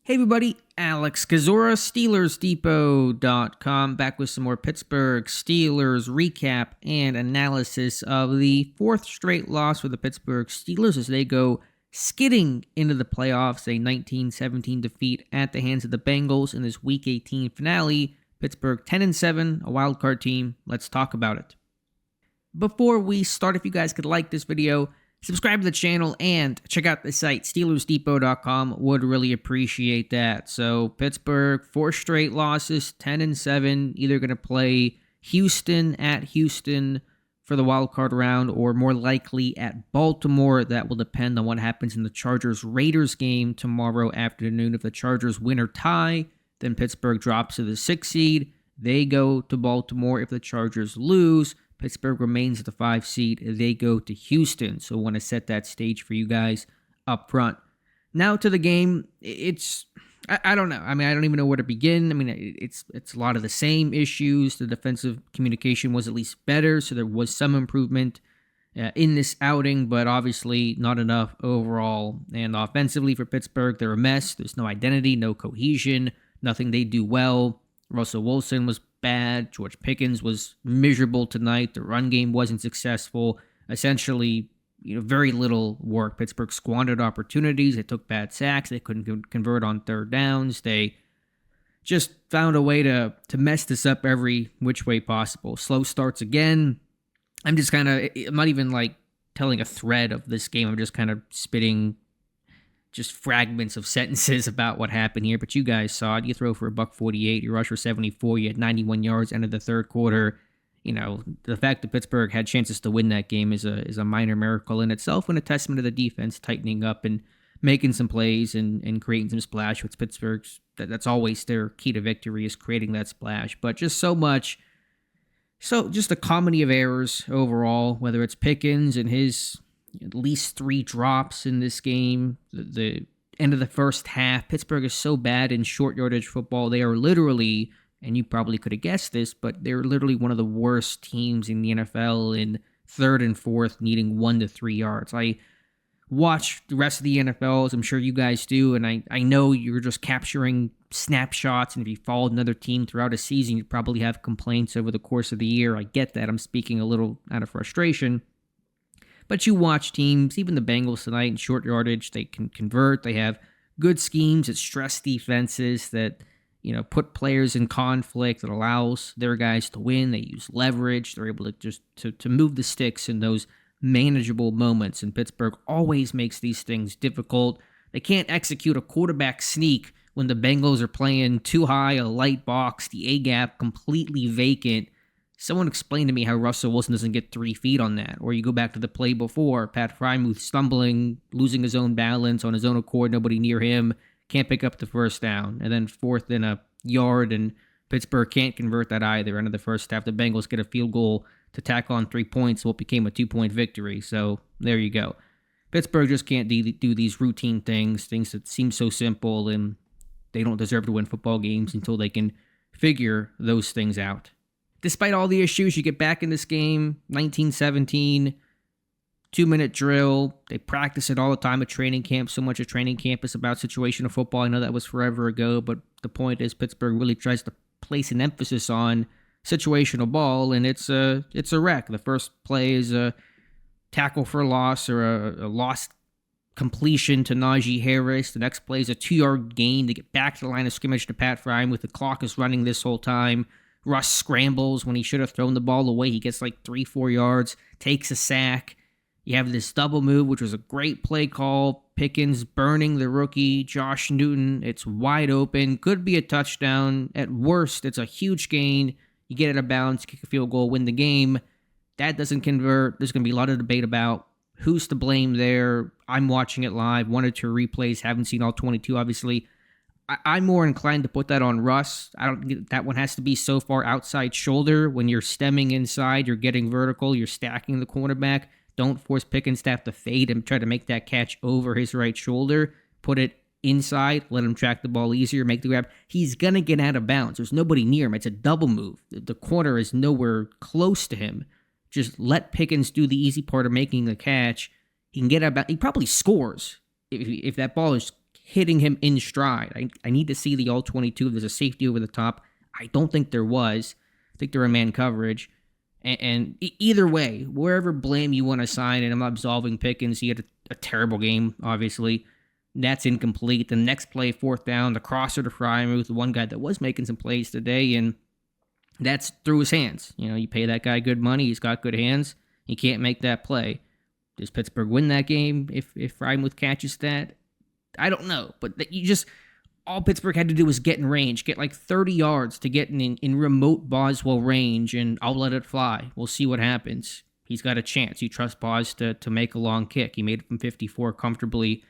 Hey everybody, Alex Kazora, SteelersDepot.com, back with some more Pittsburgh Steelers recap and analysis of the fourth straight loss for the Pittsburgh Steelers as they go skidding into the playoffs, a 19-17 defeat at the hands of the Bengals in this Week 18 finale. Pittsburgh 10-7, a wildcard team. Let's talk about it. Before we start, if you guys could like this video, subscribe to the channel, and check out the site, SteelersDepot.com. Would really appreciate that. So, Pittsburgh, 4 straight losses, 10-7. Either going to play Houston at Houston for the wild card round, or more likely at Baltimore. That will depend on what happens in the Chargers-Raiders game tomorrow afternoon. If the Chargers win or tie, then Pittsburgh drops to the 6th seed. They go to Baltimore. If the Chargers lose, Pittsburgh remains at the 5 seed. They go to Houston. So I want to set that stage for you guys up front. Now to the game. I don't know. I don't even know where to begin. It's a lot of the same issues. The defensive communication was at least better, so there was some improvement in this outing, but obviously not enough overall. And offensively for Pittsburgh, they're a mess. There's no identity, no cohesion, nothing they do well. Russell Wilson was bad. George Pickens was miserable tonight. The run game wasn't successful. Essentially, very little work. Pittsburgh squandered opportunities. They took bad sacks. They couldn't convert on third downs. They just found a way to mess this up every which way possible. Slow starts again. I'm not even telling a thread of this game. I'm just kind of spitting just fragments of sentences about what happened here, but you guys saw it. You throw for $148, you rush for 74, you had 91 yards, end of the third quarter. The fact that Pittsburgh had chances to win that game is a minor miracle in itself, and a testament to the defense tightening up and making some plays and creating some splash. With Pittsburgh's, that's always their key to victory, is creating that splash. But just just a comedy of errors overall, whether it's Pickens and his at least 3 drops in this game. The end of the first half, Pittsburgh is so bad in short yardage football. They are literally, and you probably could have guessed this, but they're literally one of the worst teams in the NFL in third and fourth, needing 1 to 3 yards. I watch the rest of the NFL, as I'm sure you guys do, and I know you're just capturing snapshots, and if you followed another team throughout a season, you probably have complaints over the course of the year. I get that. I'm speaking a little out of frustration. But you watch teams, even the Bengals tonight, in short yardage, they can convert. They have good schemes that stress defenses, that put players in conflict, that allows their guys to win. They use leverage. They're able to just to move the sticks in those manageable moments. And Pittsburgh always makes these things difficult. They can't execute a quarterback sneak when the Bengals are playing too high, a light box, the A-gap completely vacant. Someone explained to me how Russell Wilson doesn't get 3 feet on that. Or you go back to the play before, Pat Frymuth stumbling, losing his own balance on his own accord, nobody near him, can't pick up the first down. And then 4th and a yard, and Pittsburgh can't convert that either. End of the first half, the Bengals get a field goal to tack on 3 points, what became a 2-point victory. So there you go. Pittsburgh just can't do these routine things that seem so simple, and they don't deserve to win football games until they can figure those things out. Despite all the issues, you get back in this game, 19-17, 2-minute drill. They practice it all the time at training camp. So much of training camp is about situational football. I know that was forever ago, but the point is Pittsburgh really tries to place an emphasis on situational ball, and it's a wreck. The first play is a tackle for a loss, or a lost completion to Najee Harris. The next play is a 2-yard gain to get back to the line of scrimmage to Pat Frymuth. The clock is running this whole time. Russ scrambles when he should have thrown the ball away. He gets 3-4 yards, takes a sack. You have this double move, which was a great play call. Pickens burning the rookie, Josh Newton. It's wide open. Could be a touchdown. At worst, it's a huge gain. You get it out of bounds, kick a field goal, win the game. That doesn't convert. There's going to be a lot of debate about who's to blame there. I'm watching it live. 1 or 2 replays. Haven't seen all 22, obviously. I'm more inclined to put that on Russ. I don't think that one has to be so far outside shoulder. When you're stemming inside, you're getting vertical, you're stacking the cornerback. Don't force Pickens to have to fade and try to make that catch over his right shoulder. Put it inside, let him track the ball easier, make the grab. He's going to get out of bounds. There's nobody near him. It's a double move. The corner is nowhere close to him. Just let Pickens do the easy part of making the catch. He can get out of bounds. He probably scores if that ball is hitting him in stride. I need to see the all-22 if there's a safety over the top. I don't think there was. I think they're in man coverage. And either way, wherever blame you want to assign, and I'm not absolving Pickens. He had a terrible game, obviously. That's incomplete. The next play, fourth down, the crosser to Freiermuth, the one guy that was making some plays today, and that's through his hands. You pay that guy good money. He's got good hands. He can't make that play. Does Pittsburgh win that game if Freiermuth catches that? I don't know. But all Pittsburgh had to do was get in range, get like 30 yards to get in remote Boswell range, and I'll let it fly. We'll see what happens. He's got a chance. You trust Bos to make a long kick. He made it from 54 comfortably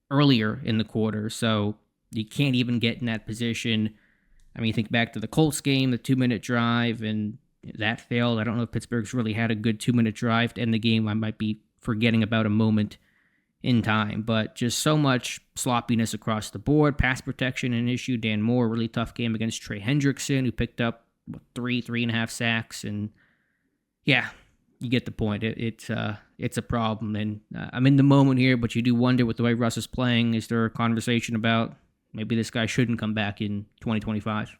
earlier in the quarter, so you can't even get in that position. I mean, think back to the Colts game, the 2-minute drive, and that failed. I don't know if Pittsburgh's really had a good 2-minute drive to end the game. I might be forgetting about a moment in time, but just so much sloppiness across the board. Pass protection an issue. Dan Moore, really tough game against Trey Hendrickson, who picked up 3.5 sacks, and yeah, you get the point. It's a problem, and I'm in the moment here, but you do wonder with the way Russ is playing, is there a conversation about maybe this guy shouldn't come back in 2025?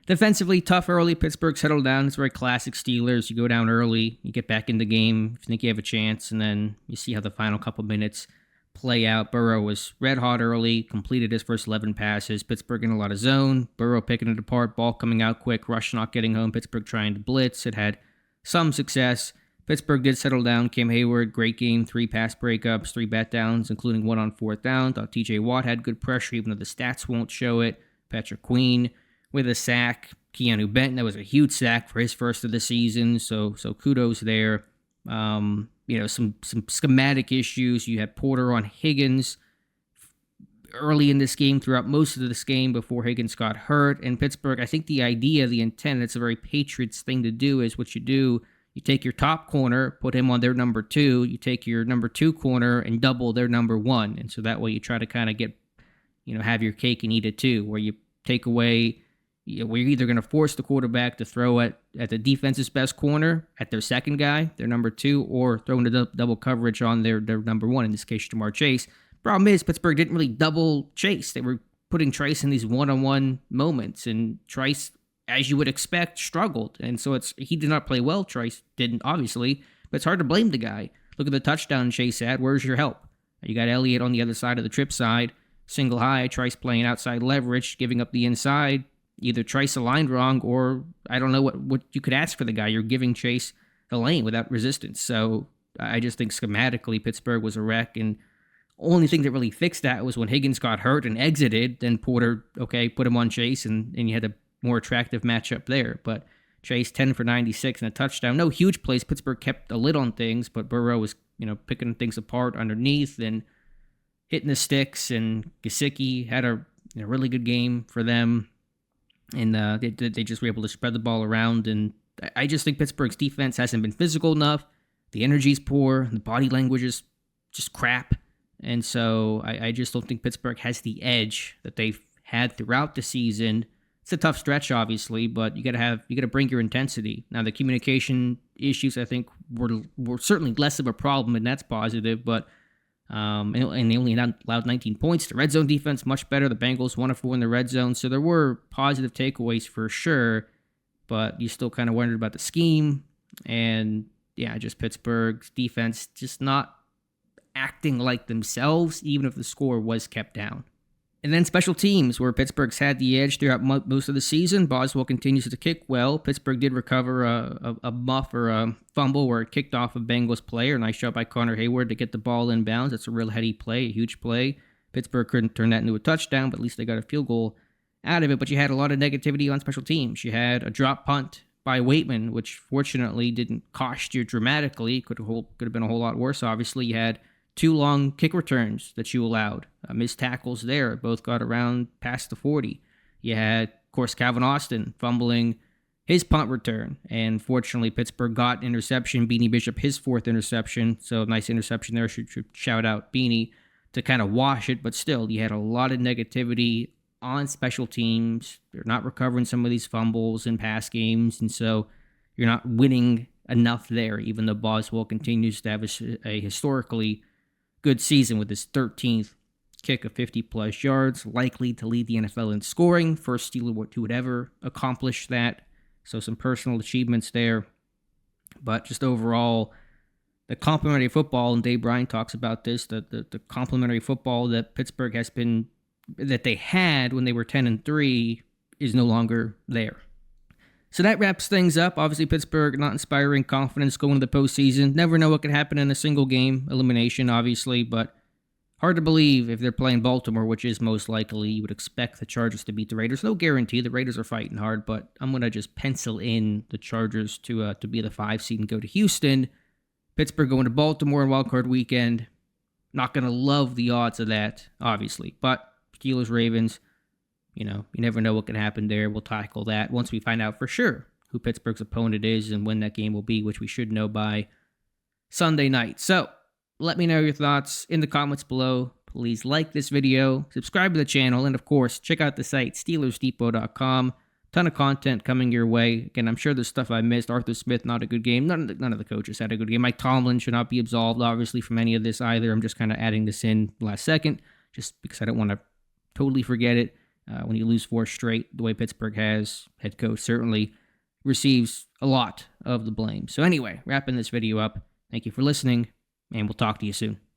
Defensively, tough early. Pittsburgh settled down. It's very classic Steelers. You go down early, you get back in the game, if you think you have a chance, and then you see how the final couple minutes play out. Burrow was red hot early, completed his first 11 passes. Pittsburgh in a lot of zone. Burrow picking it apart, ball coming out quick, rush not getting home. Pittsburgh trying to blitz. It had some success. Pittsburgh did settle down. Cam Hayward, great game, 3 pass breakups, 3 bat downs, including 1 on 4th down. Thought TJ Watt had good pressure, even though the stats won't show it. Patrick Queen with a sack. Keanu Benton, that was a huge sack for his first of the season, so kudos there. Some schematic issues. You had Porter on Higgins early in this game, throughout most of this game before Higgins got hurt. And Pittsburgh, I think the idea, the intent, it's a very Patriots thing to do, is what you do. You take your top corner, put him on their number 2. You take your number 2 corner and double their number 1. And so that way you try to kind of get, have your cake and eat it too, where you take away, where you're either going to force the quarterback to throw at the defense's best corner, at their second guy, their number 2, or throw into double coverage on their number 1, in this case, Jamar Chase. Problem is, Pittsburgh didn't really double Chase. They were putting Trice in these one-on-one moments, and Trice, as you would expect, struggled. And so he did not play well. Trice didn't, obviously, but it's hard to blame the guy. Look at the touchdown Chase had. Where's your help? You got Elliott on the other side of the trip side, single high, Trice playing outside leverage, giving up the inside. Either Trice aligned wrong, or I don't know what you could ask for the guy. You're giving Chase the lane without resistance. So I just think schematically Pittsburgh was a wreck, and only thing that really fixed that was when Higgins got hurt and exited. Then Porter, put him on Chase, and you had a more attractive matchup there. But Chase 10 for 96 and a touchdown. No huge plays. Pittsburgh kept a lid on things, but Burrow was picking things apart underneath and hitting the sticks. And Gesicki had a really good game for them. And they just were able to spread the ball around. And I just think Pittsburgh's defense hasn't been physical enough. The energy's poor. The body language is just crap. And so I just don't think Pittsburgh has the edge that they've had throughout the season. It's a tough stretch, obviously, but you got to bring your intensity. Now, the communication issues, I think, were certainly less of a problem, and that's positive. But and they only allowed 19 points. The red zone defense much better. The Bengals 1 of 4 in the red zone, so there were positive takeaways for sure. But you still kind of wondered about the scheme, and yeah, just Pittsburgh's defense just not acting like themselves, even if the score was kept down. And then special teams, where Pittsburgh's had the edge throughout most of the season. Boswell continues to kick well. Pittsburgh did recover a muff or a fumble where it kicked off a Bengals player. Nice job by Connor Hayward to get the ball in bounds. That's a real heady play, a huge play. Pittsburgh couldn't turn that into a touchdown, but at least they got a field goal out of it. But you had a lot of negativity on special teams. You had a drop punt by Waitman, which fortunately didn't cost you dramatically. Could have been a whole lot worse, obviously. You had 2 long kick returns that you allowed. Missed tackles there. Both got around past the 40. You had, of course, Calvin Austin fumbling his punt return. And fortunately, Pittsburgh got interception. Beanie Bishop, his 4th interception. So nice interception there. Should shout out Beanie to kind of wash it. But still, you had a lot of negativity on special teams. They're not recovering some of these fumbles in pass games. And so you're not winning enough there, even though Boswell continues to have a historically good season with his 13th kick of 50-plus yards, likely to lead the NFL in scoring. First Steeler to would ever accomplish that. So some personal achievements there. But just overall, the complementary football, and Dave Bryant talks about this, the complementary football that Pittsburgh has been, that they had when they were 10-3, is no longer there. So that wraps things up. Obviously, Pittsburgh not inspiring confidence going to the postseason. Never know what could happen in a single game. Elimination, obviously, but hard to believe if they're playing Baltimore, which is most likely. You would expect the Chargers to beat the Raiders. No guarantee. The Raiders are fighting hard, but I'm going to just pencil in the Chargers to be the 5 seed and go to Houston. Pittsburgh going to Baltimore in wildcard weekend. Not going to love the odds of that, obviously. But Steelers, Ravens, you never know what can happen there. We'll tackle that once we find out for sure who Pittsburgh's opponent is and when that game will be, which we should know by Sunday night. So let me know your thoughts in the comments below. Please like this video, subscribe to the channel, and of course, check out the site, SteelersDepot.com. Ton of content coming your way. Again, I'm sure there's stuff I missed. Arthur Smith, not a good game. None of the coaches had a good game. Mike Tomlin should not be absolved, obviously, from any of this either. I'm just kind of adding this in last second, just because I don't want to totally forget it. When you lose 4 straight, the way Pittsburgh has, head coach certainly receives a lot of the blame. So anyway, wrapping this video up. Thank you for listening, and we'll talk to you soon.